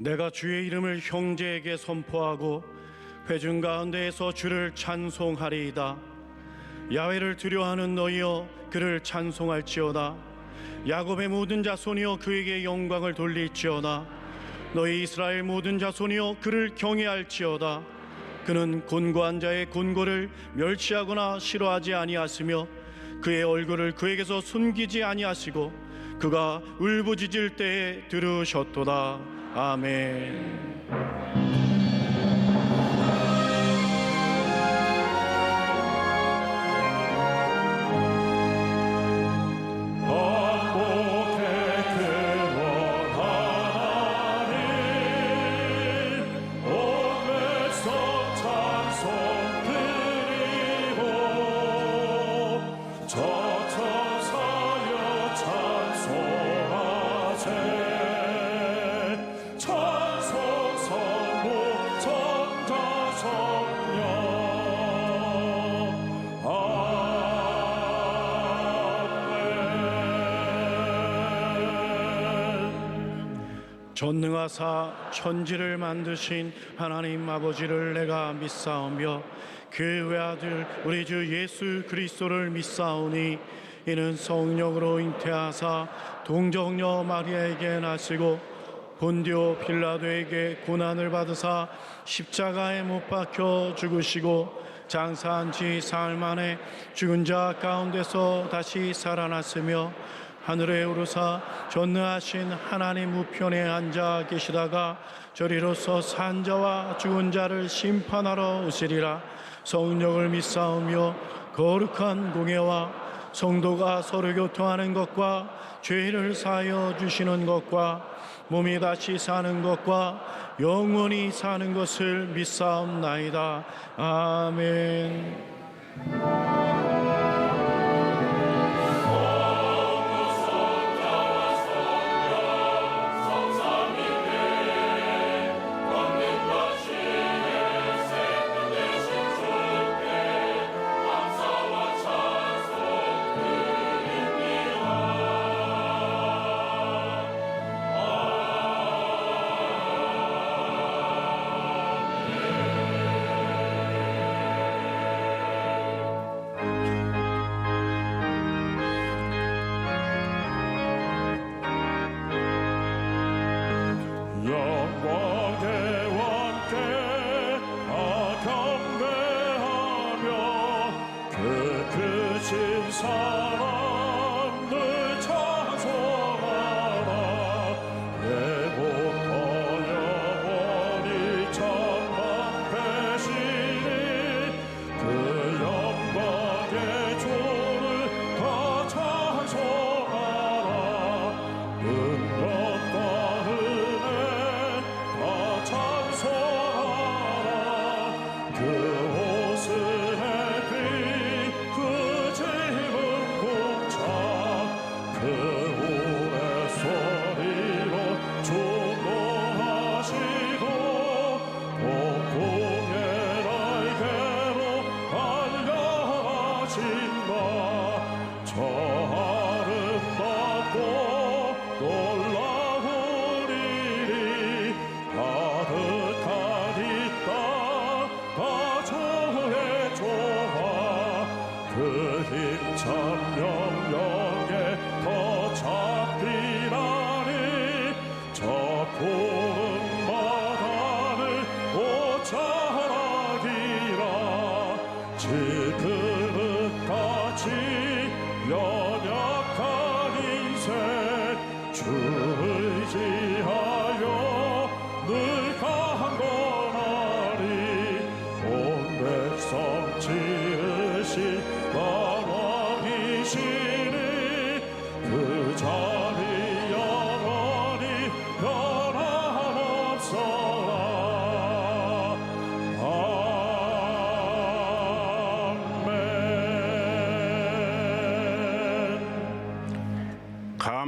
내가 주의 이름을 형제에게 선포하고 회중 가운데에서 주를 찬송하리이다. 야훼를 두려워하는 너희여 그를 찬송할지어다. 야곱의 모든 자손이여 그에게 영광을 돌릴지어다. 너희 이스라엘 모든 자손이여 그를 경외할지어다. 그는 곤고한 자의 곤고를 멸시하거나 싫어하지 아니하시며 그의 얼굴을 그에게서 숨기지 아니하시고 그가 울부짖을 때에 들으셨도다. 아멘. 전능하사 천지를 만드신 하나님 아버지를 내가 믿사오며 그 외아들 우리 주 예수 그리스도를 믿사오니 이는 성령으로 잉태하사 동정녀 마리아에게 나시고 본디오 빌라도에게 고난을 받으사 십자가에 못 박혀 죽으시고 장사한 지 사흘 만에 죽은 자 가운데서 다시 살아났으며 하늘에 오르사 전능하신 하나님 우편에 앉아 계시다가 저리로서 산 자와 죽은 자를 심판하러 오시리라. 성령을 믿사오며 거룩한 공예와 성도가 서로 교통하는 것과 죄를 사하여 주시는 것과 몸이 다시 사는 것과 영원히 사는 것을 믿사옵나이다. 아멘.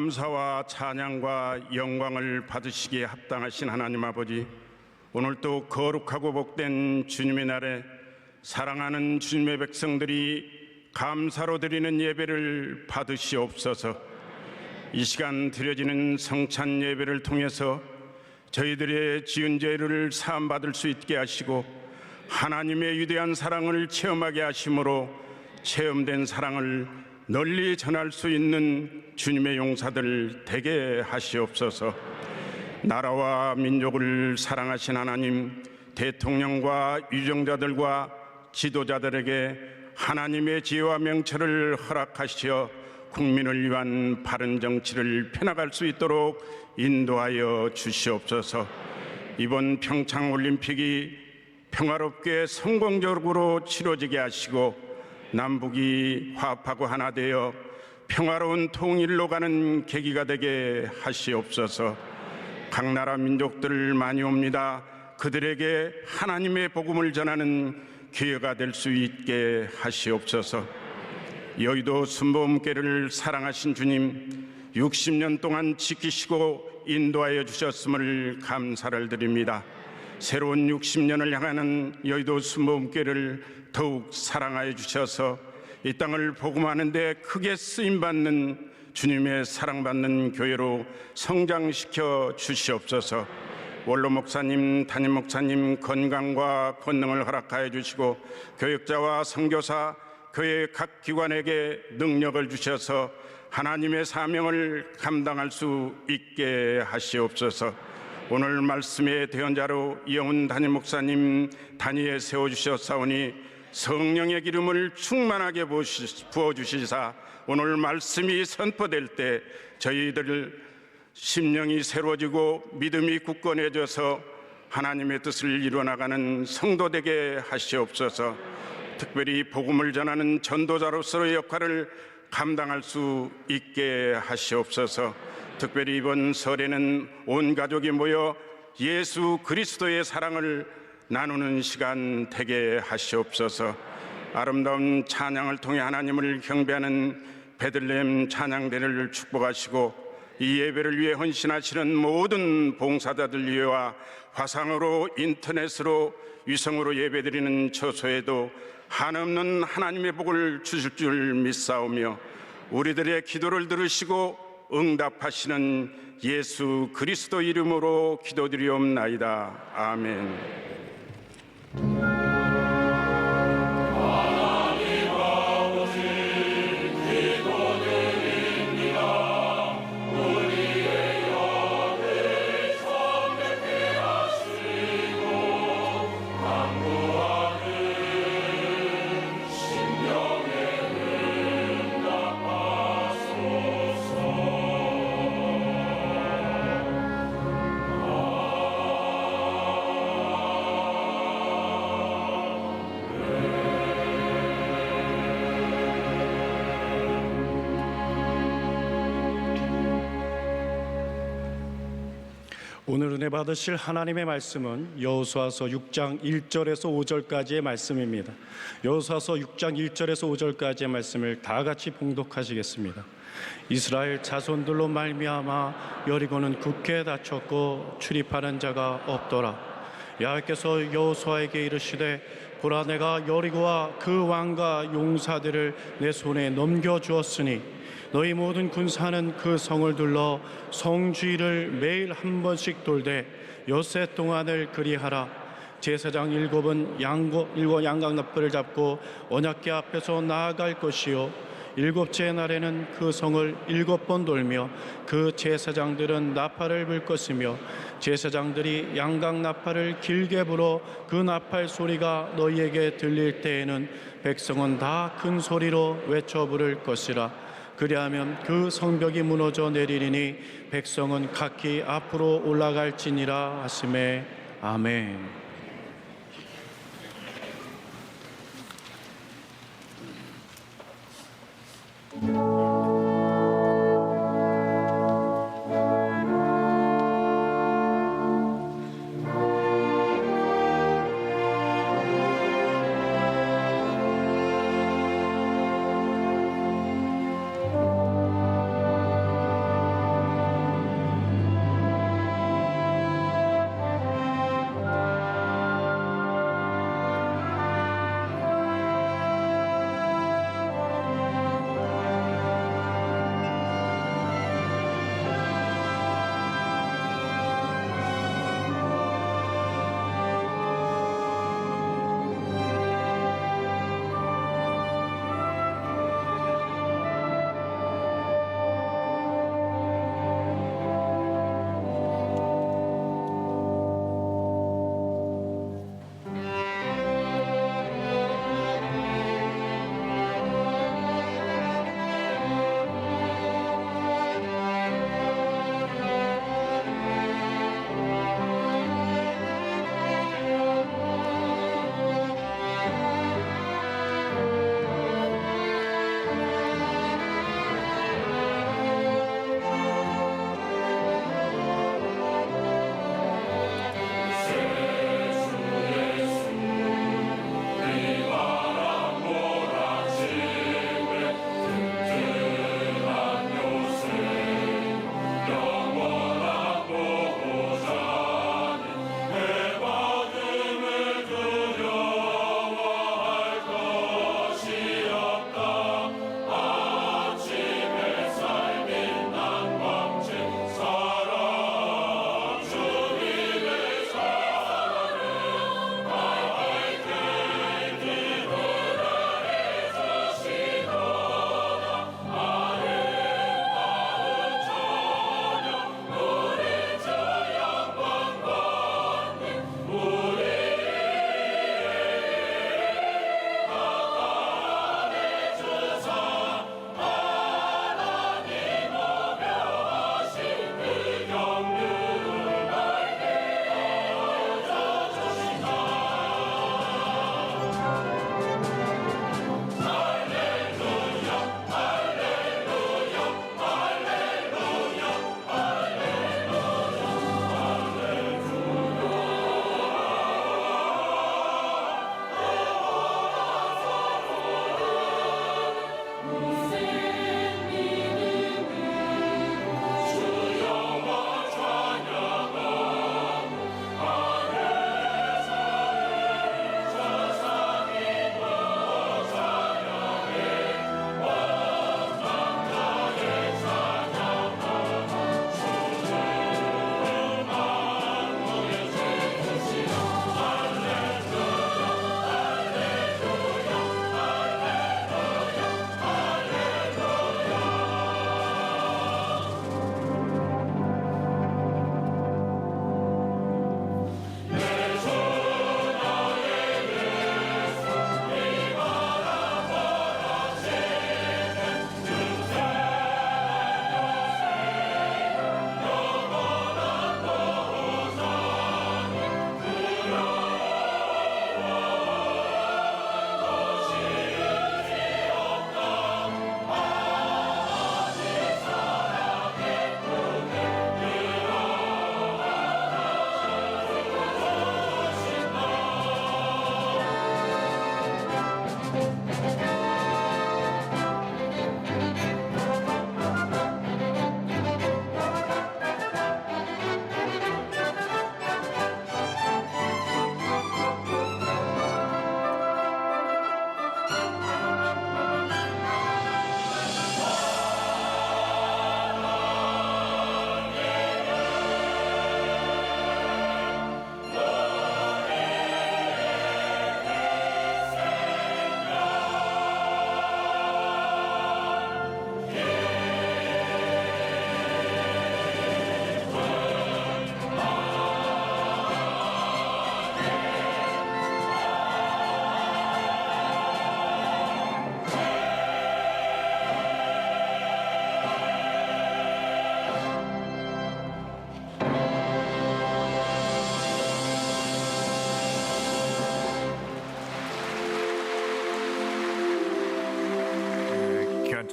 감사와 찬양과 영광을 받으시기에 합당하신 하나님 아버지, 오늘도 거룩하고 복된 주님의 날에 사랑하는 주님의 백성들이 감사로 드리는 예배를 받으시옵소서. 이 시간 드려지는 성찬 예배를 통해서 저희들의 지은 죄를 사함받을 수 있게 하시고 하나님의 위대한 사랑을 체험하게 하심으로 체험된 사랑을 널리 전할 수 있는 주님의 용사들 되게 하시옵소서. 나라와 민족을 사랑하신 하나님, 대통령과 유정자들과 지도자들에게 하나님의 지혜와 명철을 허락하시어 국민을 위한 바른 정치를 펴나갈 수 있도록 인도하여 주시옵소서. 이번 평창올림픽이 평화롭게 성공적으로 치러지게 하시고 남북이 화합하고 하나 되어 평화로운 통일로 가는 계기가 되게 하시옵소서. 각 나라 민족들 많이 옵니다. 그들에게 하나님의 복음을 전하는 기회가 될 수 있게 하시옵소서. 여의도 순복음교회를 사랑하신 주님, 60년 동안 지키시고 인도하여 주셨음을 감사를 드립니다. 새로운 60년을 향하는 여의도 순복음교회를 더욱 사랑하여 주셔서 이 땅을 복음하는 데 크게 쓰임받는 주님의 사랑받는 교회로 성장시켜 주시옵소서. 원로 목사님, 담임 목사님 건강과 권능을 허락하여 주시고 교역자와 선교사, 교회 각 기관에게 능력을 주셔서 하나님의 사명을 감당할 수 있게 하시옵소서. 오늘 말씀의 대언자로 이영훈 담임 목사님 단위에 세워주셨사오니 성령의 기름을 충만하게 부어주시사 오늘 말씀이 선포될 때 저희들 심령이 새로워지고 믿음이 굳건해져서 하나님의 뜻을 이루어나가는 성도 되게 하시옵소서. 특별히 복음을 전하는 전도자로서의 역할을 감당할 수 있게 하시옵소서. 특별히 이번 설에는 온 가족이 모여 예수 그리스도의 사랑을 나누는 시간 되게 하시옵소서. 아름다운 찬양을 통해 하나님을 경배하는 베들레헴 찬양대를 축복하시고 이 예배를 위해 헌신하시는 모든 봉사자들 위해와 화상으로 인터넷으로 위성으로 예배드리는 처소에도 한없는 하나님의 복을 주실 줄 믿사오며 우리들의 기도를 들으시고 응답하시는 예수 그리스도 이름으로 기도드리옵나이다. 아멘. 오늘 은혜 받으실 하나님의 말씀은 여호수아서 6장 1절에서 5절까지의 말씀입니다. 여호수아서 6장 1절에서 5절까지의 말씀을 다 같이 봉독하시겠습니다. 이스라엘 자손들로 말미암아 여리고는 굳게 닫혔고 출입하는 자가 없더라. 여호와께서 여호수아에게 이르시되 보라, 내가 여리고와 그 왕과 용사들을 내 손에 넘겨주었으니 너희 모든 군사는 그 성을 둘러 성 주위를 매일 한 번씩 돌되 엿새 동안을 그리하라. 제사장 일곱 양각나팔을 잡고 언약궤 앞에서 나아갈 것이요 일곱째 날에는 그 성을 7번 돌며 그 제사장들은 나팔을 불 것이며 제사장들이 양각나팔을 길게 불어 그 나팔 소리가 너희에게 들릴 때에는 백성은 다 큰 소리로 외쳐 부를 것이라. 그리하면 그 성벽이 무너져 내리리니 백성은 각기 앞으로 올라갈지니라 하시매. 아멘.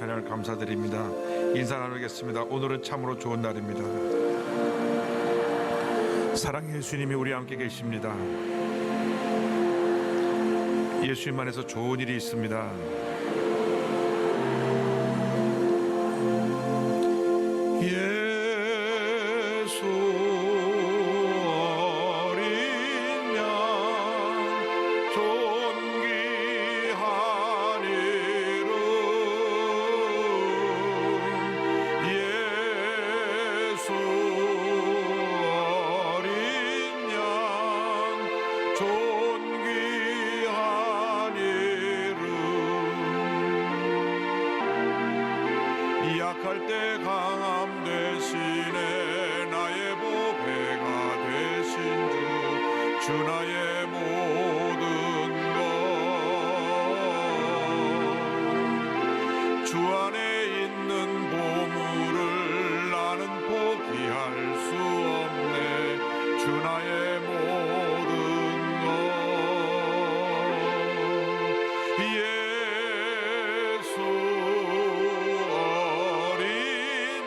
찬양을 감사드립니다. 인사 나누겠습니다. 오늘은 참으로 좋은 날입니다. 사랑의 예수님이 우리 함께 계십니다. 예수님 안에서 좋은 일이 있습니다. 예수 어린 양 존귀한 이름 예수 어린 양 존귀한 이름 약할 때 강함 대신에 나의 보배가 되신 주 나의 모든 것 주 안에 있는 보물을 나는 포기할 수 없네 주 나의 모든 것 예수 어린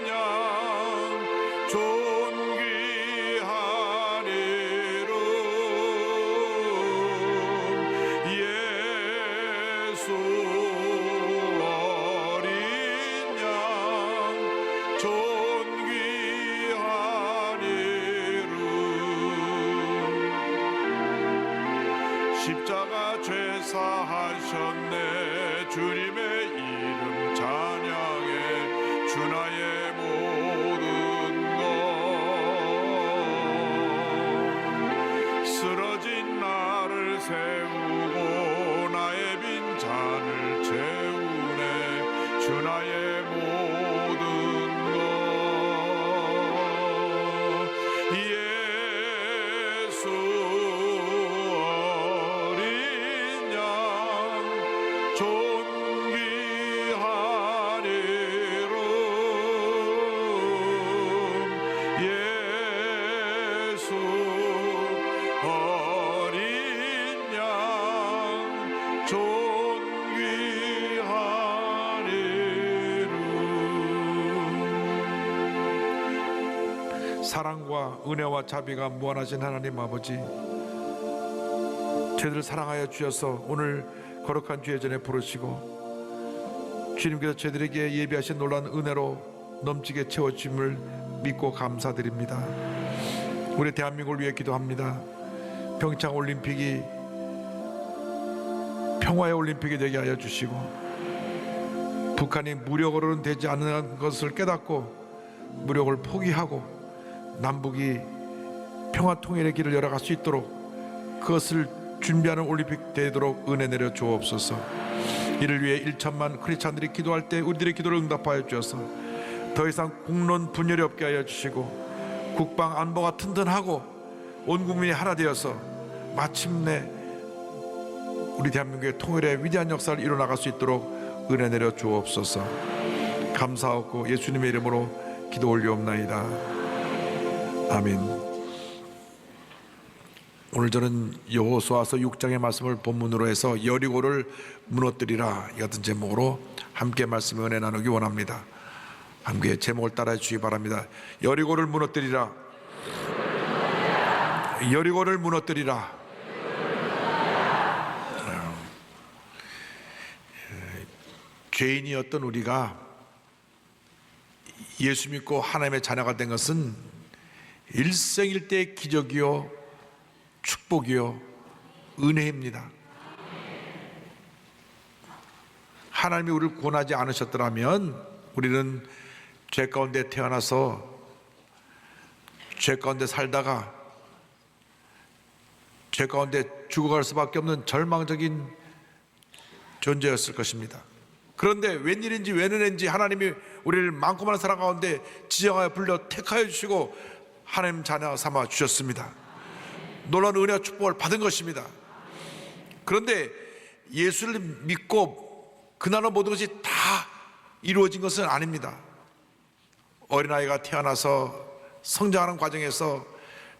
양 존귀한 이름 예수 어린 양 존귀한 이름 십자가 죄사하셨네 주님의 이름 찬양해 주 나의 모든 것 쓰러진 나를 세우고 나의 빈 잔을 채우네 주 나의 모든 것 예수 어린 양 존귀한 이름 예수 어린 양 존귀한 이름 사랑과 은혜와 자비가 무한하신 하나님 아버지 저희들을 사랑하여 주셔서 오늘 거룩한 주의 전에 부르시고 주님께서 저희들에게 예비하신 놀라운 은혜로 넘치게 채워주심을 믿고 감사드립니다. 우리 대한민국을 위해 기도합니다. 평창 올림픽이 평화의 올림픽이 되게 하여 주시고 북한이 무력으로는 되지 않는 것을 깨닫고 무력을 포기하고 남북이 평화 통일의 길을 열어갈 수 있도록 그것을 준비하는 올림픽 되도록 은혜 내려 주옵소서. 이를 위해 1천만 크리스찬들이 기도할 때 우리들의 기도를 응답하여 주셔서 더 이상 국론 분열이 없게 하여 주시고 국방 안보가 튼튼하고 온 국민이 하나 되어서 마침내 우리 대한민국의 통일의 위대한 역사를 이뤄나갈 수 있도록 은혜 내려 주옵소서. 감사하고 예수님의 이름으로 기도 올리옵나이다. 아멘. 오늘 저는 여호수아서 6장의 말씀을 본문으로 해서 여리고를 무너뜨리라 이 같은 제목으로 함께 말씀을 은혜 나누기 원합니다. 함께 제목을 따라해 주시기 바랍니다. 여리고를 무너뜨리라. 여리고를 무너뜨리라. 죄인이었던 우리가 예수 믿고 하나님의 자녀가 된 것은 일생일대의 기적이요 축복이요 은혜입니다. 하나님이 우리를 구원하지 않으셨더라면 우리는 죄 가운데 태어나서 죄 가운데 살다가 죄 가운데 죽어갈 수밖에 없는 절망적인 존재였을 것입니다. 그런데 웬일인지 웬은인지 하나님이 우리를 많고 많은 사람 가운데 지정하여 불러 택하여 주시고 하나님 자녀 삼아 주셨습니다. 놀라운 은혜와 축복을 받은 것입니다. 그런데 예수를 믿고 그날로 모든 것이 다 이루어진 것은 아닙니다. 어린아이가 태어나서 성장하는 과정에서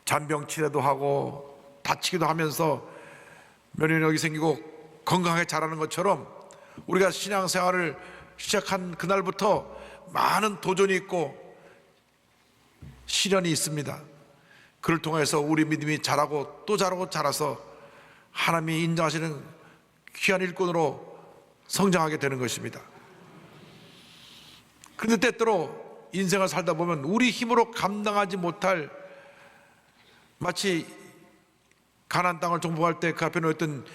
잔병 치레도 하고 다치기도 하면서 면역력이 생기고 건강하게 자라는 것처럼 우리가 신앙생활을 시작한 그날부터 많은 도전이 있고 시련이 있습니다. 그를 통해서 우리 믿음이 자라고 또 자라고 자라서 하나님이 인정하시는 귀한 일꾼으로 성장하게 되는 것입니다. 그런데 때때로 인생을 살다 보면 우리 힘으로 감당하지 못할, 마치 가나안 땅을 정복할 때 그 앞에 놓였던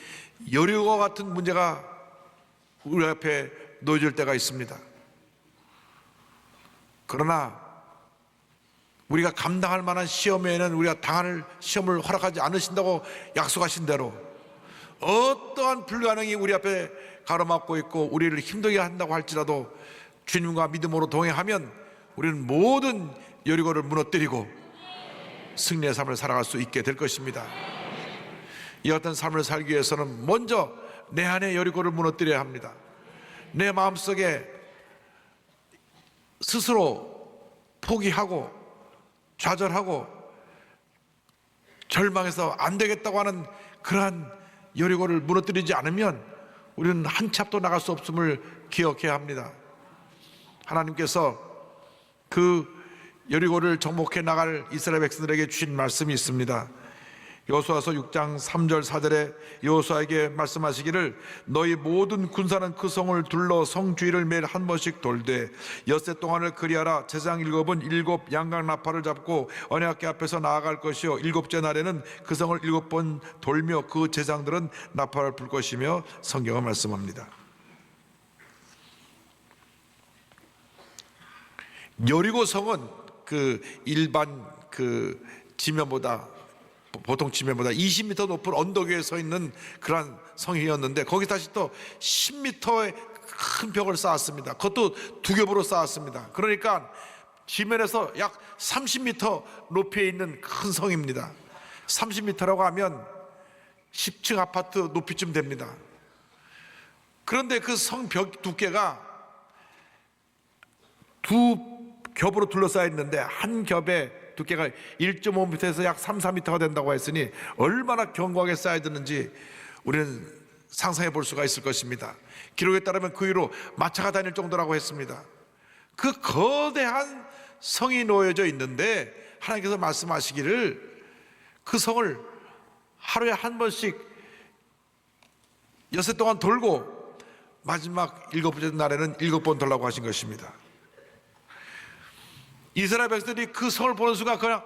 여리고와 같은 문제가 우리 앞에 놓여질 때가 있습니다. 그러나 우리가 감당할 만한 시험에는 우리가 당할 시험을 허락하지 않으신다고 약속하신 대로 어떠한 불가능이 우리 앞에 가로막고 있고 우리를 힘들게 한다고 할지라도 주님과 믿음으로 동행하면 우리는 모든 여리고를 무너뜨리고 승리의 삶을 살아갈 수 있게 될 것입니다. 이 같은 삶을 살기 위해서는 먼저 내 안에 여리고를 무너뜨려야 합니다. 내 마음속에 스스로 포기하고 좌절하고 절망해서 안 되겠다고 하는 그러한 여리고를 무너뜨리지 않으면 우리는 한 치 앞도 나갈 수 없음을 기억해야 합니다. 하나님께서 그 여리고를 정복해 나갈 이스라엘 백성들에게 주신 말씀이 있습니다. 여호수아서 6장 3절 4절에 여호수아에게 말씀하시기를 너희 모든 군사는 그 성을 둘러 성 주위를 매일 한 번씩 돌되 엿새 동안을 그리하라. 제사장 7은 7 양각 나팔을 잡고 언약궤 앞에서 나아갈 것이요 7째 날에는 그 성을 7번 돌며 그 제사장들은 나팔을 불 것이며 성경은 말씀합니다. 여리고 성은 그 일반 그 지면보다 보통 지면보다 20m 높은 언덕 위에 서 있는 그러한 성이었는데 거기 다시 또 10m의 큰 벽을 쌓았습니다. 그것도 두 겹으로 쌓았습니다. 그러니까 지면에서 약 30m 높이에 있는 큰 성입니다. 30m라고 하면 10층 아파트 높이쯤 됩니다. 그런데 그 성 벽 두께가 두 겹으로 둘러싸여 있는데 한 겹에 두께가 1.5m에서 약 3, 4m가 된다고 했으니 얼마나 견고하게 쌓여있는지 우리는 상상해 볼 수가 있을 것입니다. 기록에 따르면 그 위로 마차가 다닐 정도라고 했습니다. 그 거대한 성이 놓여져 있는데 하나님께서 말씀하시기를 그 성을 하루에 한 번씩 엿새 동안 돌고 마지막 7번째 날에는 7번 돌라고 하신 것입니다. 이스라엘 백성들이 그 성을 보는 순간 그냥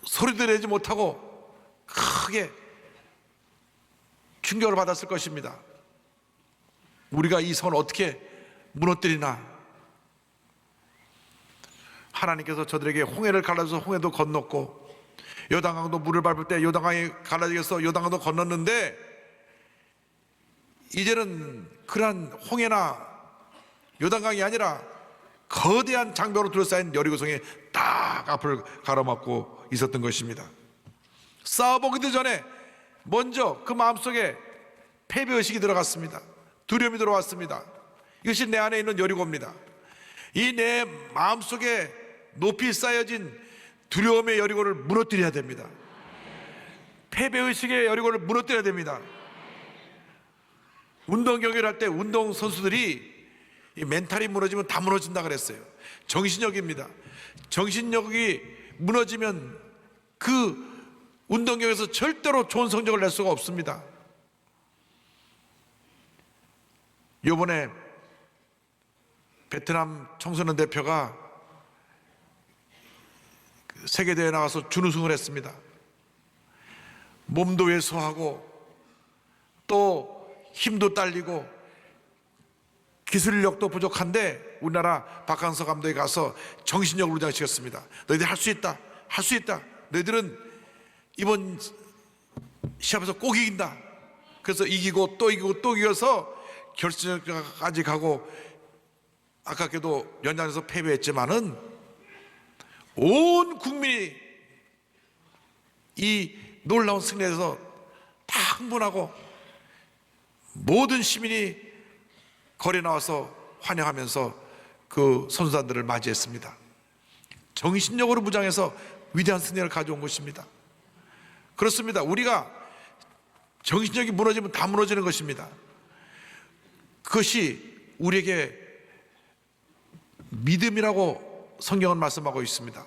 소리도 내지 못하고 크게 충격을 받았을 것입니다. 우리가 이 성을 어떻게 무너뜨리나. 하나님께서 저들에게 홍해를 갈라줘서 홍해도 건넜고 요단강도 물을 밟을 때 요단강이 갈라지겠어 요단강도 건넜는데 이제는 그러한 홍해나 요단강이 아니라 거대한 장벽으로 둘러싸인 여리고성에 딱 앞을 가로막고 있었던 것입니다. 싸워보기도 전에 먼저 그 마음속에 패배의식이 들어갔습니다. 두려움이 들어왔습니다. 이것이 내 안에 있는 여리고입니다. 이 내 마음속에 높이 쌓여진 두려움의 여리고를 무너뜨려야 됩니다. 패배의식의 여리고를 무너뜨려야 됩니다. 운동 경기를 할 때 운동선수들이 이 멘탈이 무너지면 다 무너진다 그랬어요. 정신력입니다. 정신력이 무너지면 그 운동경에서 절대로 좋은 성적을 낼 수가 없습니다. 이번에 베트남 청소년 대표가 세계대회에 나가서 준우승을 했습니다. 몸도 왜소하고 또 힘도 딸리고 기술력도 부족한데 우리나라 박항서 감독이 가서 정신력을 우장시켰습니다. 너희들 할 수 있다. 할 수 있다. 너희들은 이번 시합에서 꼭 이긴다. 그래서 이기고 또 이기고 또 이겨서 결승까지 가고 아깝게도 연장에서 패배했지만은 온 국민이 이 놀라운 승리에서 다 흥분하고 모든 시민이 거리에 나와서 환영하면서 그 선수단들을 맞이했습니다. 정신력으로 무장해서 위대한 승리를 가져온 것입니다. 그렇습니다. 우리가 정신력이 무너지면 다 무너지는 것입니다. 그것이 우리에게 믿음이라고 성경은 말씀하고 있습니다.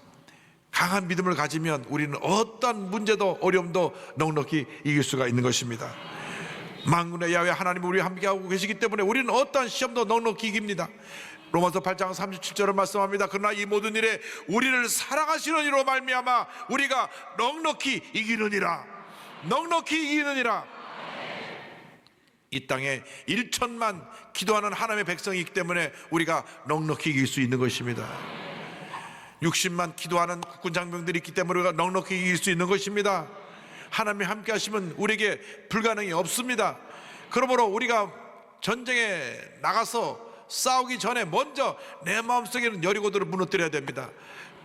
강한 믿음을 가지면 우리는 어떤 문제도 어려움도 넉넉히 이길 수가 있는 것입니다. 만군의 야훼 하나님이 우리와 함께하고 계시기 때문에 우리는 어떠한 시험도 넉넉히 이깁니다. 로마서 8장 37절을 말씀합니다. 그러나 이 모든 일에 우리를 사랑하시는 이로 말미암아 우리가 넉넉히 이기느니라. 넉넉히 이기느니라. 이 땅에 1천만 기도하는 하나님의 백성이 있기 때문에 우리가 넉넉히 이길 수 있는 것입니다. 60만 기도하는 국군 장병들이 있기 때문에 우리가 넉넉히 이길 수 있는 것입니다. 하나님이 함께 하시면 우리에게 불가능이 없습니다. 그러므로 우리가 전쟁에 나가서 싸우기 전에 먼저 내 마음속에는 여리고들을 무너뜨려야 됩니다.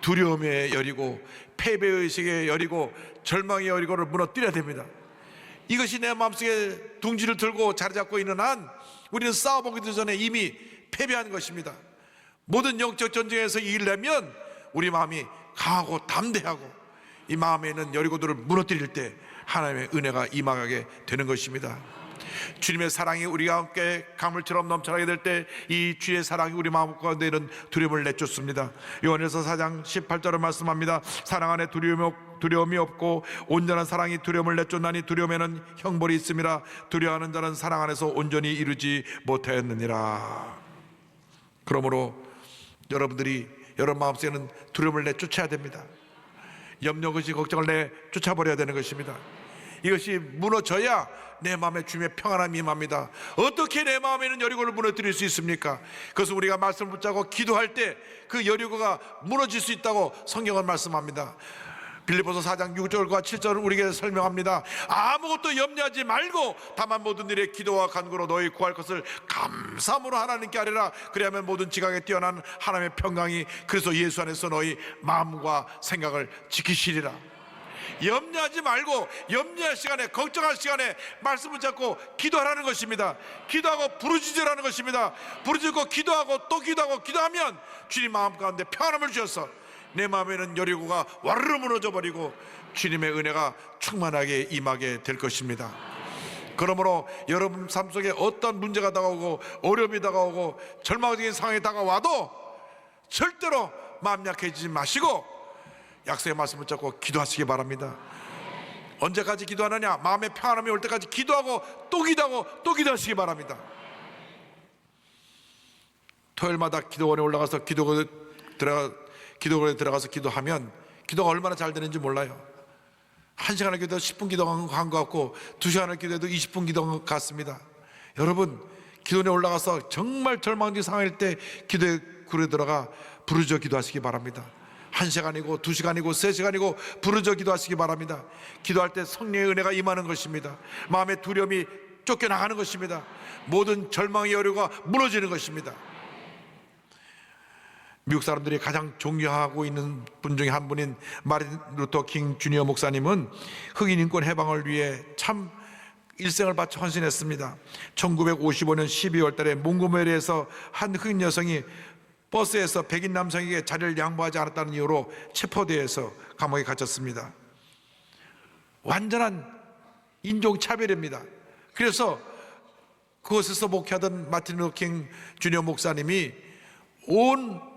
두려움의 여리고, 패배의식의 여리고, 절망의 여리고를 무너뜨려야 됩니다. 이것이 내 마음속에 둥지를 들고 자리 잡고 있는 한 우리는 싸워보기도 전에 이미 패배한 것입니다. 모든 영적 전쟁에서 이기려면 우리 마음이 강하고 담대하고 이 마음에 있는 여리고들을 무너뜨릴 때 하나님의 은혜가 임하게 되는 것입니다. 주님의 사랑이 우리와 함께 강물처럼 넘쳐나게 될 때 이 주의 사랑이 우리 마음 가운데 있는 두려움을 내쫓습니다. 요한일서 4장 18절을 말씀합니다. 사랑 안에 두려움이 없고 온전한 사랑이 두려움을 내쫓나니 두려움에는 형벌이 있음이라. 두려워하는 자는 사랑 안에서 온전히 이루지 못하였느니라. 그러므로 여러분들이 여러분 마음속에는 두려움을 내쫓아야 됩니다. 염려, 의식, 걱정을 내쫓아버려야 되는 것입니다. 이것이 무너져야 내 마음에 주님의 평안함이 임합니다. 어떻게 내 마음에 있는 여리고를 무너뜨릴 수 있습니까? 그것은 우리가 말씀을 붙잡고 기도할 때 그 여리고가 무너질 수 있다고 성경은 말씀합니다. 빌립보서 4장 6절과 7절을 우리에게 설명합니다. 아무것도 염려하지 말고 다만 모든 일에 기도와 간구로 너희 구할 것을 감사함으로 하나님께 아뢰라. 그리하면 모든 지각에 뛰어난 하나님의 평강이 그래서 예수 안에서 너희 마음과 생각을 지키시리라. 염려하지 말고 염려할 시간에, 걱정할 시간에 말씀을 잡고 기도하라는 것입니다. 기도하고 부르짖으라는 것입니다. 부르짖고 기도하고 또 기도하고 기도하면 주님 마음 가운데 평안함을 주셔서 내 마음에는 여리고가 와르르 무너져 버리고 주님의 은혜가 충만하게 임하게 될 것입니다. 그러므로 여러분 삶 속에 어떤 문제가 다가오고 어려움이 다가오고 절망적인 상황이 다가와도 절대로 마음 약해지지 마시고 약속의 말씀을 잡고 기도하시기 바랍니다. 언제까지 기도하느냐? 마음의 평안함이 올 때까지 기도하고 또 기도하고 또 기도하시기 바랍니다. 토요일마다 기도원에 올라가서 기도원에 들어가서 기도하면 기도가 얼마나 잘 되는지 몰라요. 1시간을 기도해도 10분 기도한 것 같고 2시간을 기도해도 20분 기도한 것 같습니다. 여러분 기도원에 올라가서 정말 절망적인 상황일 때 기도에 굴에 들어가 부르짖어 기도하시기 바랍니다. 1시간이고 2시간이고 3시간이고 부르짖어 기도하시기 바랍니다. 기도할 때 성령의 은혜가 임하는 것입니다. 마음의 두려움이 쫓겨나가는 것입니다. 모든 절망의 여류가 무너지는 것입니다. 미국 사람들이 가장 존경하고 있는 분 중에 한 분인 마틴 루터 킹 주니어 목사님은 흑인 인권 해방을 위해 참 일생을 바쳐 헌신했습니다. 1955년 12월 달에 몽고메리에서 한 흑인 여성이 버스에서 백인 남성에게 자리를 양보하지 않았다는 이유로 체포되어서 감옥에 갇혔습니다. 완전한 인종차별입니다. 그래서 그곳에서 목회하던 마틴 루터 킹 주니어 목사님이 온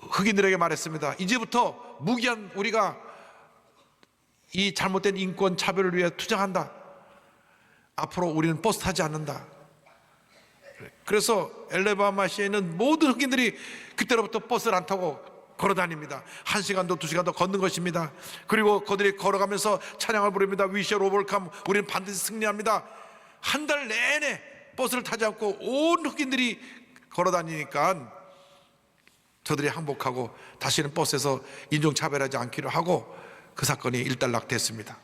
흑인들에게 말했습니다. 이제부터 무기한 우리가 이 잘못된 인권 차별을 위해 투쟁한다. 앞으로 우리는 버스 타지 않는다. 그래서 엘레바마시에 있는 모든 흑인들이 그때로부터 버스를 안 타고 걸어다닙니다. 1시간도 2시간도 걷는 것입니다. 그리고 그들이 걸어가면서 찬양을 부릅니다. We shall overcome. 우리는 반드시 승리합니다. 한 달 내내 버스를 타지 않고 온 흑인들이 걸어다니니까 저들이 항복하고 다시는 버스에서 인종차별하지 않기로 하고 그 사건이 일단락됐습니다.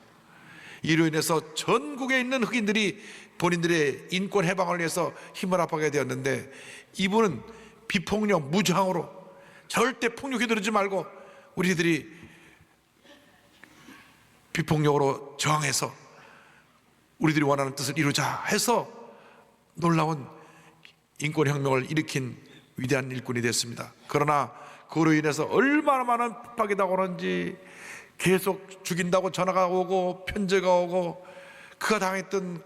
이로 인해서 전국에 있는 흑인들이 본인들의 인권 해방을 위해서 힘을 합하게 되었는데 이분은 비폭력 무저항으로 절대 폭력에 들지 말고 우리들이 비폭력으로 저항해서 우리들이 원하는 뜻을 이루자 해서 놀라운 인권혁명을 일으킨 위대한 일꾼이 됐습니다. 그러나 그로 인해서 얼마나 많은 핍박이 나오는지 계속 죽인다고 전화가 오고 편지가 오고 그가 당했던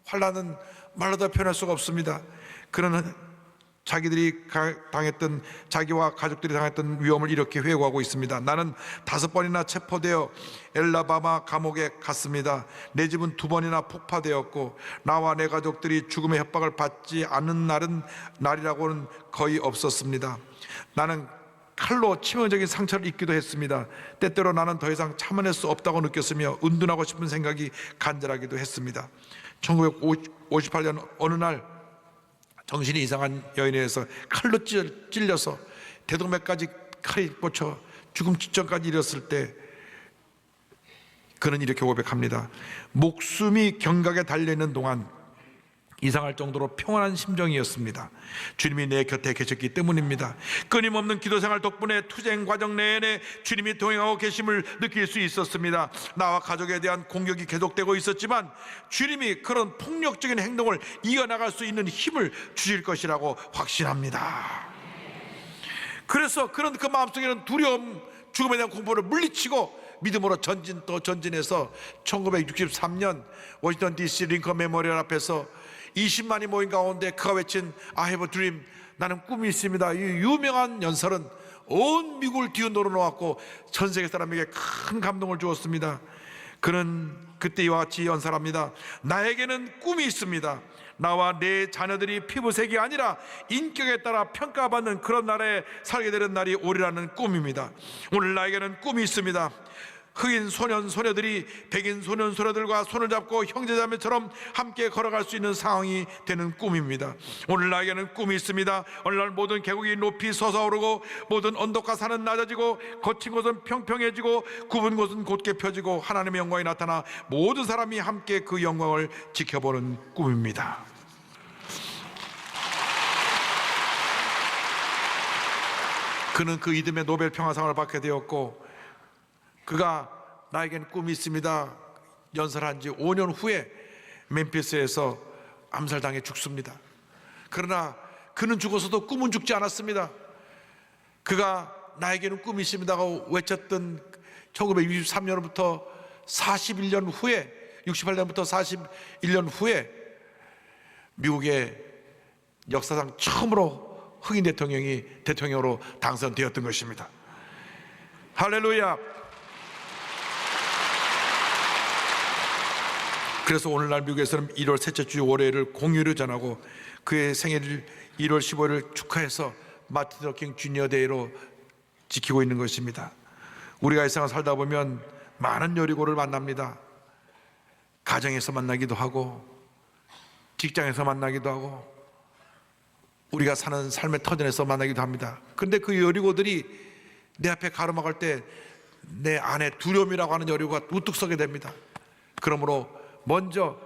환란은 말로 다 표현할 수가 없습니다. 그는 자기들이 당했던, 자기와 가족들이 당했던 위험을 이렇게 회고하고 있습니다. 나는 5번이나 체포되어 엘라바마 감옥에 갔습니다. 내 집은 2번이나 폭파되었고 나와 내 가족들이 죽음의 협박을 받지 않는 날이라고는 거의 없었습니다. 나는 칼로 치명적인 상처를 입기도 했습니다. 때때로 나는 더 이상 참아낼 수 없다고 느꼈으며 은둔하고 싶은 생각이 간절하기도 했습니다. 1958년 어느 날 정신이 이상한 여인에 의해서 칼로 찔려서 대동맥까지 칼이 꽂혀 죽음 직전까지 이르렀을 때 그는 이렇게 고백합니다. 목숨이 경각에 달려있는 동안 이상할 정도로 평안한 심정이었습니다. 주님이 내 곁에 계셨기 때문입니다. 끊임없는 기도 생활 덕분에 투쟁 과정 내내 주님이 동행하고 계심을 느낄 수 있었습니다. 나와 가족에 대한 공격이 계속되고 있었지만 주님이 그런 폭력적인 행동을 이어나갈 수 있는 힘을 주실 것이라고 확신합니다. 그래서 그런 그 마음속에는 두려움, 죽음에 대한 공포를 물리치고 믿음으로 전진 또 전진해서 1963년 워싱턴 DC 링컨 메모리얼 앞에서 20만이 모인 가운데 그가 외친 I have a dream, 나는 꿈이 있습니다. 이 유명한 연설은 온 미국을 뒤흔들어 놓았고 전 세계 사람에게 큰 감동을 주었습니다. 그는 그때 이와 같이 연설합니다. 나에게는 꿈이 있습니다. 나와 내 자녀들이 피부색이 아니라 인격에 따라 평가받는 그런 나라에 살게 되는 날이 오리라는 꿈입니다. 오늘 나에게는 꿈이 있습니다. 흑인 소년 소녀들이 백인 소년 소녀들과 손을 잡고 형제자매처럼 함께 걸어갈 수 있는 상황이 되는 꿈입니다. 오늘 나에게는 꿈이 있습니다. 어느 날 모든 계곡이 높이 솟아오르고 모든 언덕과 산은 낮아지고 거친 곳은 평평해지고 굽은 곳은 곧게 펴지고 하나님의 영광이 나타나 모든 사람이 함께 그 영광을 지켜보는 꿈입니다. 그는 그 이듬해 노벨 평화상을 받게 되었고 그가 나에게는 꿈이 있습니다 연설한 지 5년 후에 멤피스에서 암살당해 죽습니다. 그러나 그는 죽어서도 꿈은 죽지 않았습니다. 그가 나에게는 꿈이 있습니다고 외쳤던 1963년부터 41년 후에 68년부터 41년 후에 미국의 역사상 처음으로 흑인 대통령이 대통령으로 당선되었던 것입니다. 할렐루야. 그래서 오늘날 미국에서는 1월 셋째 주 월요일을 공휴일을 전하고 그의 생일을 1월 15일을 축하해서 마틴 루터 킹 주니어 데이로 지키고 있는 것입니다. 우리가 이 세상 살다 보면 많은 여리고를 만납니다. 가정에서 만나기도 하고 직장에서 만나기도 하고 우리가 사는 삶의 터전에서 만나기도 합니다. 그런데 그 여리고들이 내 앞에 가로막을 때 내 안에 두려움이라고 하는 여리고가 우뚝 서게 됩니다. 그러므로 먼저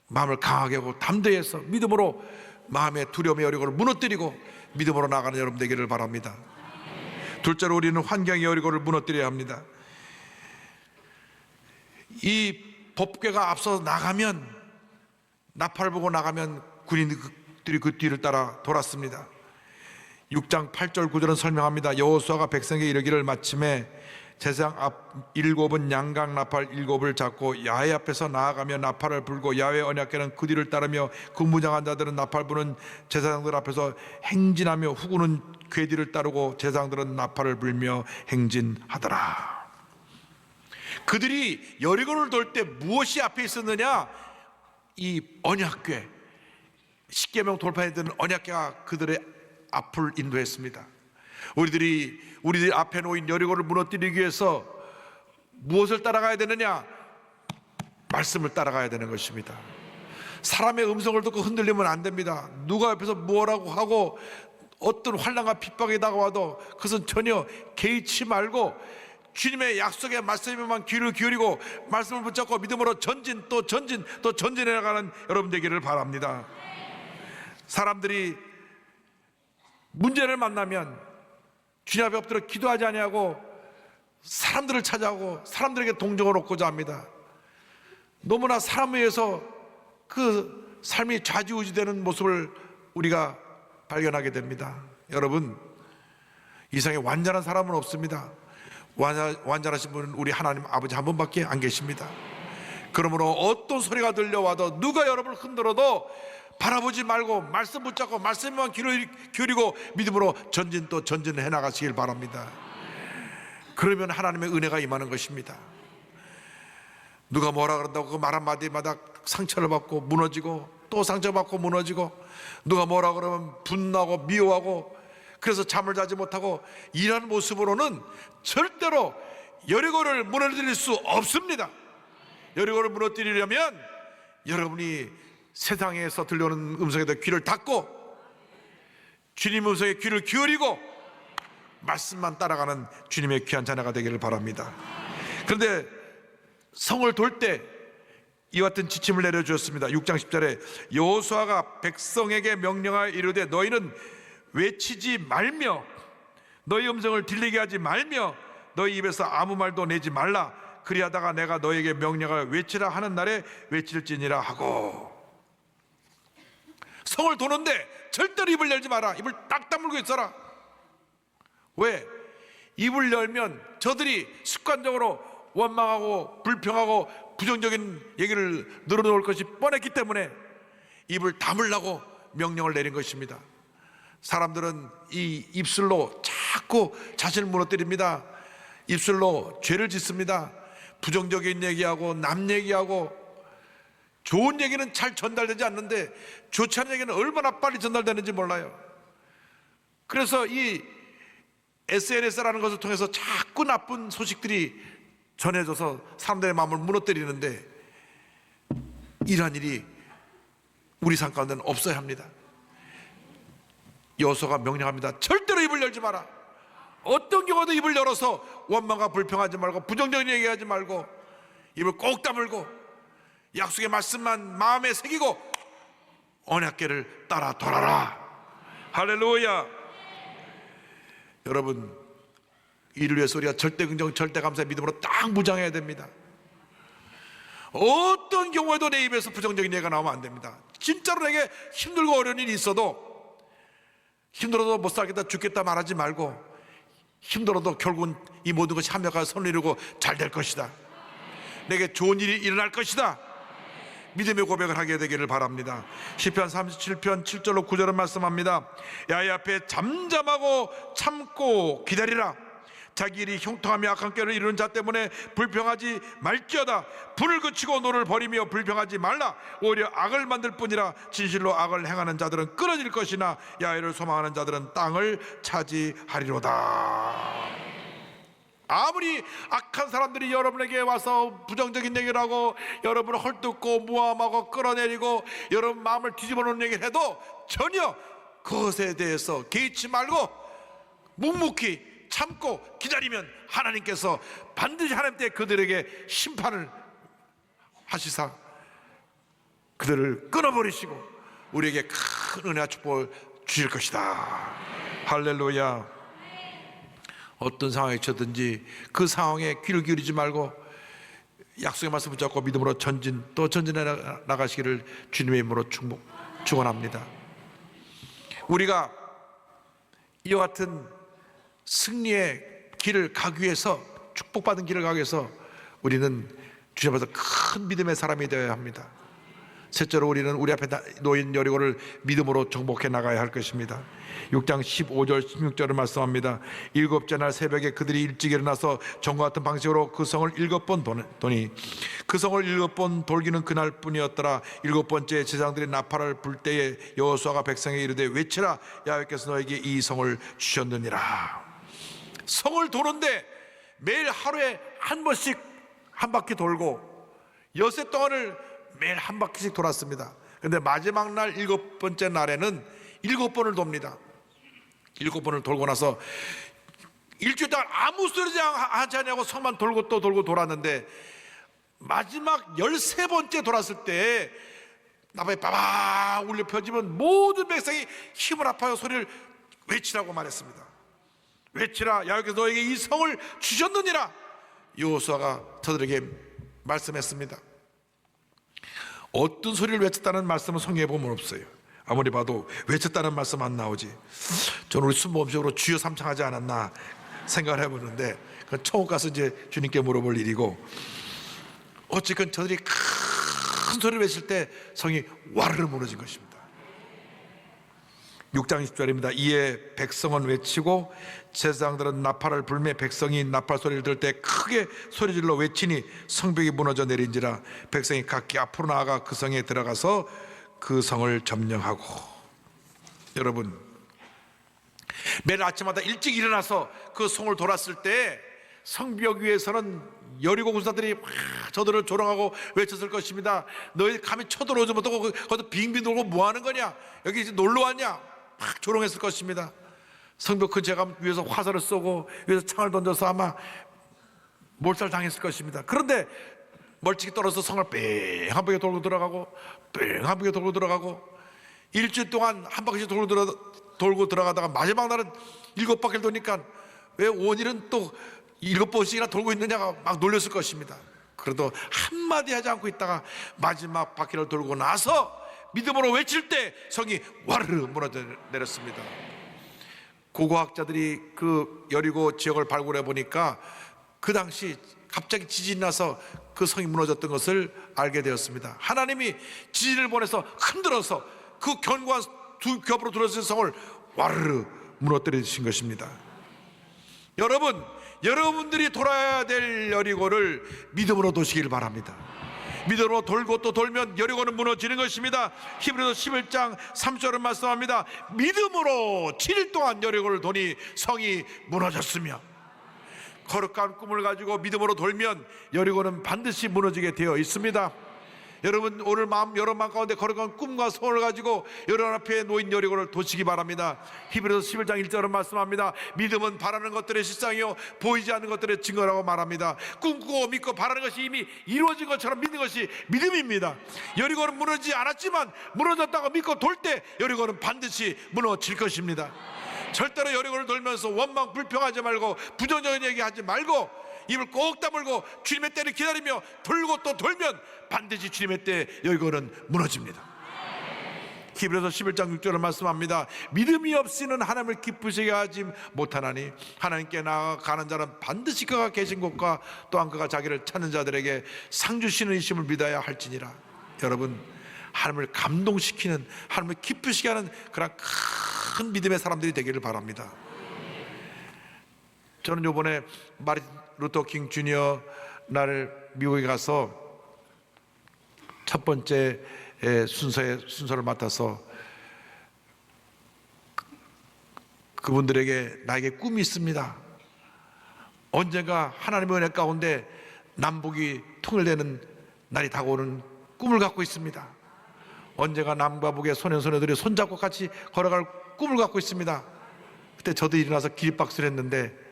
마음을 강하게 하고 담대해서 믿음으로 마음의 두려움의 여리고를 무너뜨리고 믿음으로 나가는 여러분 되기를 바랍니다. 둘째로 우리는 환경의 여리고를 무너뜨려야 합니다. 이 법궤가 앞서 나가면 나팔을 보고 나가면 군인들이 그 뒤를 따라 돌았습니다. 6장 8절 9절은 설명합니다. 여호수아가 백성에게 이르기를 마침에 제사장 앞 7은 양각 나팔 7을 잡고 야훼 앞에서 나아가며 나팔을 불고 야훼 언약궤는 그 뒤를 따르며 그 무장한 자들은 나팔 부는 제사장들 앞에서 행진하며 후군은 궤 뒤를 따르고 제사장들은 나팔을 불며 행진하더라. 그들이 여리고를 돌 때 무엇이 앞에 있었느냐? 이 언약궤, 십계명 돌파에 드는 언약궤가 그들의 앞을 인도했습니다. 우리들 앞에 놓인 여리고를 무너뜨리기 위해서 무엇을 따라가야 되느냐? 말씀을 따라가야 되는 것입니다. 사람의 음성을 듣고 흔들리면 안 됩니다. 누가 옆에서 뭐라고 하고 어떤 환난과 핍박이 다가와도 그것은 전혀 개의치 말고 주님의 약속의 말씀에만 귀를 기울이고 말씀을 붙잡고 믿음으로 전진 또 전진 또 전진해 나가는 여러분 되기를 바랍니다. 사람들이 문제를 만나면 주님 앞에 엎드려 기도하지 아니하고 사람들을 찾아오고 사람들에게 동정을 얻고자 합니다. 너무나 사람에 의해서 그 삶이 좌지우지되는 모습을 우리가 발견하게 됩니다. 여러분, 이 세상에 완전한 사람은 없습니다. 완전하신 분은 우리 하나님 아버지 한 분밖에 안 계십니다. 그러므로 어떤 소리가 들려와도 누가 여러분을 흔들어도 바라보지 말고 말씀 붙잡고 말씀만 기울이고 믿음으로 전진 또 전진해 나가시길 바랍니다. 그러면 하나님의 은혜가 임하는 것입니다. 누가 뭐라 그런다고 그 말 한마디마다 상처를 받고 무너지고 또 상처받고 무너지고, 누가 뭐라 그러면 분나고 미워하고, 그래서 잠을 자지 못하고 이런 모습으로는 절대로 여리고를 무너뜨릴 수 없습니다. 여리고를 무너뜨리려면 여러분이 세상에서 들려오는 음성에도 귀를 닫고 주님 음성에 귀를 기울이고 말씀만 따라가는 주님의 귀한 자녀가 되기를 바랍니다. 그런데 성을 돌 때 이와 같은 지침을 내려주었습니다. 6장 10절에 여호수아가 백성에게 명령하여 이르되 너희는 외치지 말며 너희 음성을 들리게 하지 말며 너희 입에서 아무 말도 내지 말라. 그리하다가 내가 너에게 명령하여 외치라 하는 날에 외칠지니라 하고. 성을 도는데 절대로 입을 열지 마라. 입을 딱 다물고 있어라. 왜? 입을 열면 저들이 습관적으로 원망하고 불평하고 부정적인 얘기를 늘어놓을 것이 뻔했기 때문에 입을 다물라고 명령을 내린 것입니다. 사람들은 이 입술로 자꾸 자신을 무너뜨립니다. 입술로 죄를 짓습니다. 부정적인 얘기하고 남 얘기하고, 좋은 얘기는 잘 전달되지 않는데 좋지 않은 얘기는 얼마나 빨리 전달되는지 몰라요. 그래서 이 SNS라는 것을 통해서 자꾸 나쁜 소식들이 전해져서 사람들의 마음을 무너뜨리는데, 이러한 일이 우리 삶 가운데는 없어야 합니다. 여호수아가 명령합니다. 절대로 입을 열지 마라. 어떤 경우도 입을 열어서 원망과 불평하지 말고 부정적인 얘기하지 말고 입을 꼭 다물고 약속의 말씀만 마음에 새기고 언약궤를 따라 돌아라. 할렐루야. 여러분, 이를 위해서 우리가 절대 긍정 절대 감사의 믿음으로 딱 무장해야 됩니다. 어떤 경우에도 내 입에서 부정적인 얘기가 나오면 안 됩니다. 진짜로 내게 힘들고 어려운 일이 있어도 힘들어도 못 살겠다 죽겠다 말하지 말고, 힘들어도 결국은 이 모든 것이 합력하여 선을 이루고 잘 될 것이다, 내게 좋은 일이 일어날 것이다, 믿음의 고백을 하게 되기를 바랍니다. 시편 37편 7절로 9절은 말씀합니다. 야훼 앞에 잠잠하고 참고 기다리라. 자기 일이 형통하며 악한 꾀를 이루는 자 때문에 불평하지 말지어다. 분을 그치고 노를 버리며 불평하지 말라. 오히려 악을 만들 뿐이라. 진실로 악을 행하는 자들은 끊어질 것이나 야훼를 소망하는 자들은 땅을 차지하리로다. 아무리 악한 사람들이 여러분에게 와서 부정적인 얘기를 하고 여러분을 헐뜯고 모함하고 끌어내리고 여러분 마음을 뒤집어 놓는 얘기를 해도 전혀 그것에 대해서 개의치 말고 묵묵히 참고 기다리면 하나님께서 반드시 하나님 때 그들에게 심판을 하시사 그들을 끊어버리시고 우리에게 큰 은혜와 축복을 주실 것이다. 할렐루야. 어떤 상황에 처든지 그 상황에 귀를 기울이지 말고 약속의 말씀 붙잡고 믿음으로 전진 또 전진해 나가시기를 주님의 이름으로 축원합니다. 우리가 이와 같은 승리의 길을 가기 위해서, 축복받은 길을 가기 위해서 우리는 주님 앞에서 큰 믿음의 사람이 되어야 합니다. 셋째로 우리는 우리 앞에 놓인 여리고를 믿음으로 정복해 나가야 할 것입니다. 6장 15절 16절을 말씀합니다. 일곱째 날 새벽에 그들이 일찍 일어나서 전과 같은 방식으로 그 성을 7번 도니 그 성을 7번 돌기는 그날 뿐이었더라. 7번째 제사장들이 나팔을 불 때에 여호수아가 백성에게 이르되 외치라. 야훼께서 너에게 이 성을 주셨느니라. 성을 도는데 매일 하루에 한 번씩 한 바퀴 돌고 엿새 동안을 매일 한 바퀴씩 돌았습니다. 그런데 마지막 날 7번째 날에는 7번을 돕니다. 7번을 돌고 나서 일주일 동안 아무 소리 하지 않냐고 성만 돌고 또 돌고 돌았는데 마지막 13번째 돌았을 때 나팔이 빠박 울려 펴지면 모든 백성이 힘을 합하여 소리를 외치라고 말했습니다. 외치라. 야훼께서 너에게 이 성을 주셨느니라. 여호수아가 저들에게 말씀했습니다. 어떤 소리를 외쳤다는 말씀은 성경에 보면 없어요. 아무리 봐도 외쳤다는 말씀 안 나오지. 저는 우리 순모음식으로 주여 삼창하지 않았나 생각을 해보는데 그건 천국 가서 이제 주님께 물어볼 일이고, 어쨌건 저들이 큰 소리를 외칠 때 성이 와르르 무너진 것입니다. 6장 20절입니다. 이에 백성은 외치고 제사장들은 나팔을 불매 백성이 나팔 소리를 들을 때 크게 소리질러 외치니 성벽이 무너져 내린지라 백성이 각기 앞으로 나아가 그 성에 들어가서 그 성을 점령하고. 여러분, 매일 아침마다 일찍 일어나서 그 성을 돌았을 때 성벽 위에서는 여리고 군사들이 막 저들을 조롱하고 외쳤을 것입니다. 너희 감히 쳐들어오지 못하고 거기서 빙빙 돌고 뭐 하는 거냐, 여기 이제 놀러 왔냐, 막 조롱했을 것입니다. 성벽 근처에 가면 위에서 화살을 쏘고 위에서 창을 던져서 아마 몰살당했을 것입니다. 그런데 멀찍이 떨어져서 성을 뺑 한 바퀴 돌고 들어가고 뺑 한 바퀴 돌고 들어가고 일주일 동안 한 바퀴씩 돌고 들어가다가 마지막 날은 7바퀴를 도니까 왜 오늘은 또 7번씩이나 돌고 있느냐가 막 놀렸을 것입니다. 그래도 한마디 하지 않고 있다가 마지막 바퀴를 돌고 나서 믿음으로 외칠 때 성이 와르르 무너져 내렸습니다. 고고학자들이 그 여리고 지역을 발굴해 보니까 그 당시 갑자기 지진이 나서 그 성이 무너졌던 것을 알게 되었습니다. 하나님이 지진을 보내서 흔들어서 그 견고한 두 겹으로 둘러진 성을 와르르 무너뜨리신 것입니다. 여러분, 여러분들이 돌아야 될 여리고를 믿음으로 도시길 바랍니다. 믿음으로 돌고 또 돌면 여리고는 무너지는 것입니다. 히브리서 11장 3절은 말씀합니다. 믿음으로 7일 동안 여리고를 도니 성이 무너졌으며. 거룩한 꿈을 가지고 믿음으로 돌면 여리고는 반드시 무너지게 되어 있습니다. 여러분, 오늘 여러분 마음 가운데 거룩한 꿈과 소원을 가지고 여러분 앞에 놓인 여리고를 도시기 바랍니다. 히브리서 11장 1절은 말씀합니다. 믿음은 바라는 것들의 실상이요 보이지 않는 것들의 증거라고 말합니다. 꿈꾸고 믿고 바라는 것이 이미 이루어진 것처럼 믿는 것이 믿음입니다. 여리고는 무너지지 않았지만 무너졌다고 믿고 돌 때 여리고는 반드시 무너질 것입니다. 절대로 여리고를 돌면서 원망 불평하지 말고 부정적인 얘기하지 말고 입을 꼭 다물고 주님의 때를 기다리며 돌고 또 돌면 반드시 주님의 때 여리고는 무너집니다. 히브리서 11장 6절을 말씀합니다. 믿음이 없이는 하나님을 기쁘시게 하지 못하나니 하나님께 나아가는 자는 반드시 그가 계신 곳과 또한 그가 자기를 찾는 자들에게 상 주시는 이심을 믿어야 할지니라. 여러분, 하나님을 감동시키는, 하나님을 기쁘시게 하는 그런 큰 믿음의 사람들이 되기를 바랍니다. 저는 이번에 마르틴 루터 킹 주니어 날 미국에 가서 첫 번째 순서를 맡아서 그분들에게 나에게 꿈이 있습니다. 언젠가 하나님의 은혜 가운데 남북이 통일되는 날이 다가오는 꿈을 갖고 있습니다. 언젠가 남과 북의 소년소녀들이 손잡고 같이 걸어갈 꿈을 갖고 있습니다. 그때 저도 일어나서 기립박수를 했는데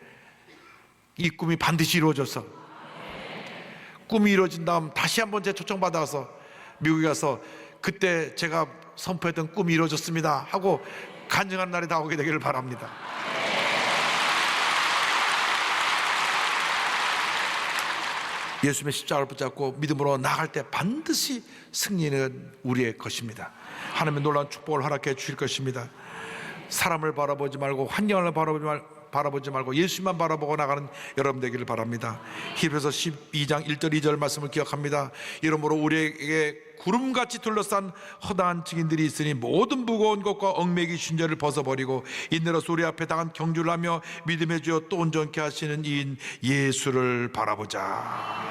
이 꿈이 반드시 이루어져서 꿈이 이루어진 다음 다시 한번 제 초청받아서 미국에 가서 그때 제가 선포했던 꿈이 이루어졌습니다 하고 간증한 날이 다가오게 되기를 바랍니다. 예수님의 십자가를 붙잡고 믿음으로 나갈 때 반드시 승리는 우리의 것입니다. 하나님의 놀라운 축복을 허락해 주실 것입니다. 사람을 바라보지 말고 환경을 바라보지 말고 예수만 바라보고 나가는 여러분 되기를 바랍니다. 히브리서 12장 1절 2절 말씀을 기억합니다. 이러므로 우리에게 구름같이 둘러싼 허다한 증인들이 있으니 모든 무거운 것과 얽매기 쉰죄를 벗어버리고 인내로서 우리 앞에 당한 경주를 하며 믿음의 주여 또 온전케 하시는 이인 예수를 바라보자.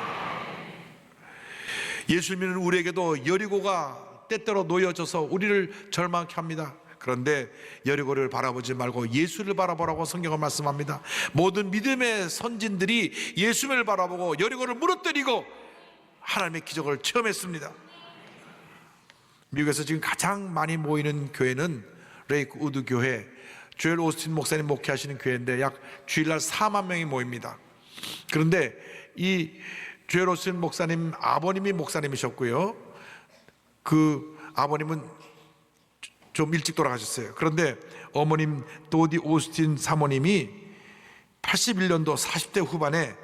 예수를 믿는 우리에게도 여리고가 때때로 놓여져서 우리를 절망케 합니다. 그런데 여리고를 바라보지 말고 예수를 바라보라고 성경은 말씀합니다. 모든 믿음의 선진들이 예수를 바라보고 여리고를 무너뜨리고 하나님의 기적을 체험했습니다. 미국에서 지금 가장 많이 모이는 교회는 레이크우드 교회, 조엘 오스틴 목사님 목회하시는 교회인데 약 주일날 4만 명이 모입니다. 그런데 이 조엘 오스틴 목사님 아버님이 목사님이셨고요, 그 아버님은 좀 일찍 돌아가셨어요. 그런데 어머님 도디 오스틴 사모님이 81년도 40대 후반에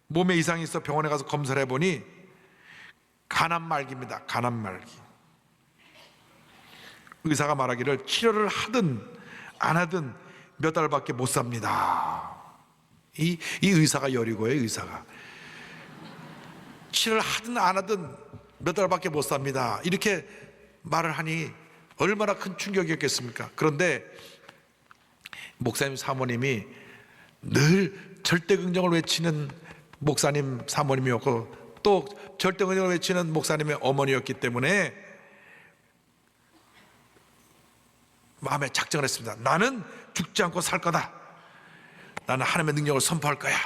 몸에 이상이 있어 병원에 가서 검사를 해보니 간암말기입니다. 간암말기. 의사가 말하기를 치료를 하든 안 하든 몇 달밖에 못 삽니다. 이 의사가 여리고예요. 의사가 치료를 하든 안 하든 몇 달밖에 못 삽니다. 이렇게 말을 하니 얼마나 큰 충격이었겠습니까? 그런데 목사님 사모님이 늘 절대 긍정을 외치는 목사님 사모님이었고 또 절대 긍정을 외치는 목사님의 어머니였기 때문에 마음에 작정을 했습니다. 나는 죽지 않고 살 거다. 나는 하나님의 능력을 선포할 거야.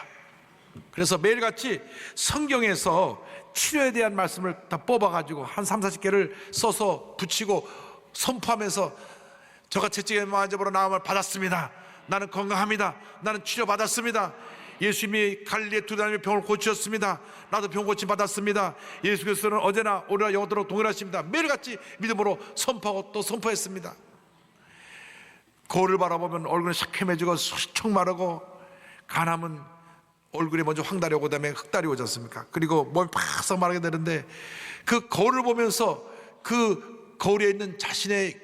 그래서 매일같이 성경에서 치료에 대한 말씀을 다 뽑아가지고 한 30-40개를 써서 붙이고 선포하면서 저가 채찍에 맞아보러 나음을 받았습니다. 나는 건강합니다. 나는 치료받았습니다. 예수님이 갈릴리의 두 사람의 병을 고치셨습니다. 나도 병 고침 받았습니다. 예수 그리스도는 어제나 오늘나 영원토록 동일하십니다. 매일같이 믿음으로 선포하고 또 선포했습니다. 거울을 바라보면 얼굴은 샤캠해지고 척 마르고 간암은 얼굴에 먼저 황달이 오고 그다음에 흑달이 오지 않습니까? 그리고 몸이 바싹 마르게 되는데 그 거울을 보면서 그 거울에 있는 자신의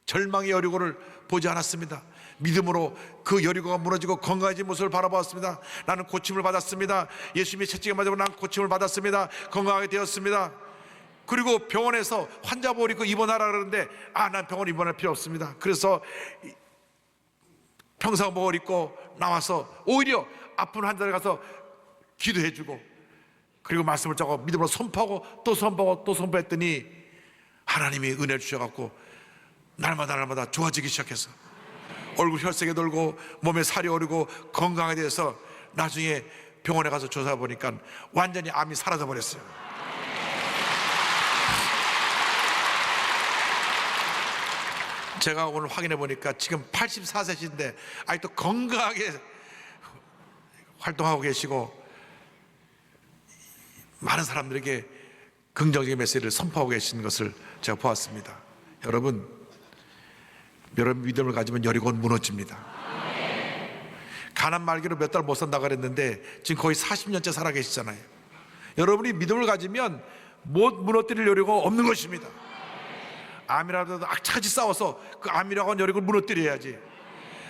절망의 여리고를 보지 않았습니다. 믿음으로 그 여리고가 무너지고 건강해진 모습을 바라보았습니다. 나는 고침을 받았습니다. 예수님이 채찍에 맞아보고 나는 고침을 받았습니다. 건강하게 되었습니다. 그리고 병원에서 환자복을 입고 입원하라 그러는데 난 병원 입원할 필요 없습니다. 그래서 평상복을 입고 나와서 오히려 아픈 환자를 가서 기도해주고 그리고 말씀을 짜고 믿음으로 선포하고 또 선포하고 또 선포했더니 하나님이 은혜를 주셔갖고 날마다 좋아지기 시작해서 얼굴 혈색이 돌고 몸에 살이 오르고 건강에 대해서 나중에 병원에 가서 조사해 보니까 완전히 암이 사라져 버렸어요. 제가 오늘 확인해 보니까 지금 84세신데 아직도 건강하게 활동하고 계시고 많은 사람들에게 긍정적인 메시지를 선포하고 계시는 것을 제가 보았습니다. 여러분 믿음을 가지면 여리고는 무너집니다. 가난 말기로 몇 달 못 산다고 그랬는데 지금 거의 40년째 살아 계시잖아요. 여러분이 믿음을 가지면 못 무너뜨릴 여리고가 없는 것입니다. 암이라도 악착같이 싸워서 그 암이라고 하는 여리고를 무너뜨려야지.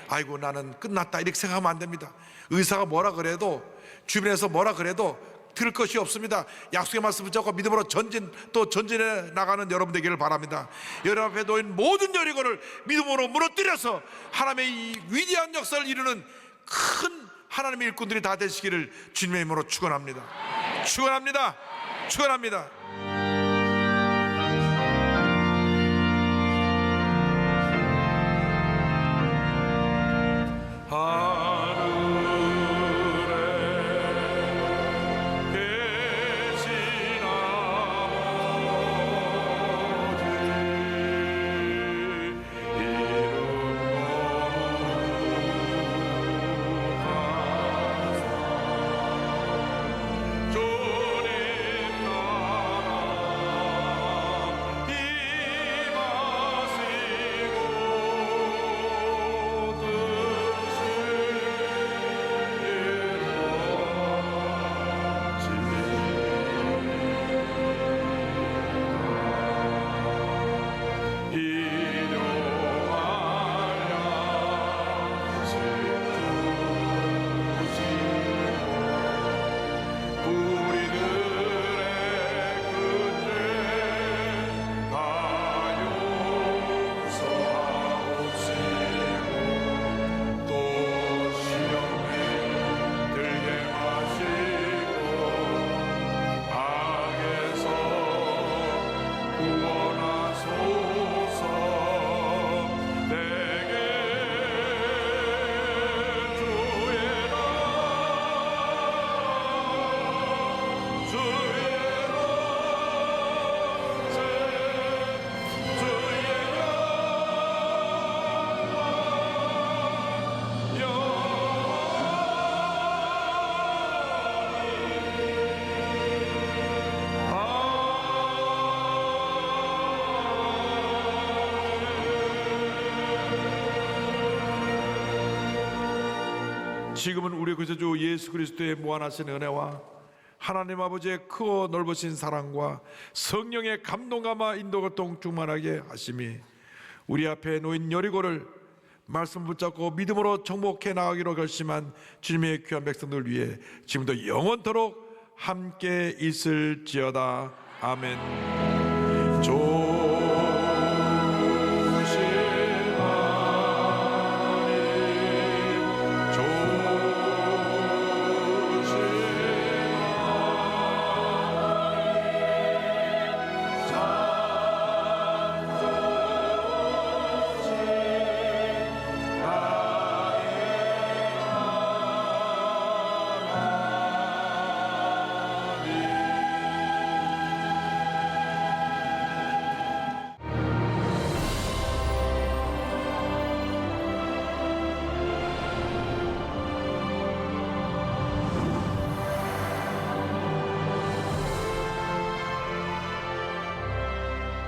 아이고 나는 끝났다 이렇게 생각하면 안 됩니다. 의사가 뭐라 그래도 주변에서 뭐라 그래도 들을 것이 없습니다. 약속의 말씀 붙잡고 믿음으로 전진해 나가는 여러분 되기를 바랍니다. 여러분 앞에 놓인 모든 여리고를 믿음으로 무너뜨려서 하나님의 이 위대한 역사를 이루는 큰 하나님의 일꾼들이 다 되시기를 주님의 이름으로 축원합니다. 축원합니다. 축원합니다. 지금은 우리 구세주 예수 그리스도의 무한하신 은혜와 하나님 아버지의 크고 넓으신 사랑과 성령의 감동감화 인도교통 충만하게 하심이 우리 앞에 놓인 여리고를 말씀 붙잡고 믿음으로 정복해 나가기로 결심한 주님의 귀한 백성들 위해 지금도 영원토록 함께 있을지어다. 아멘.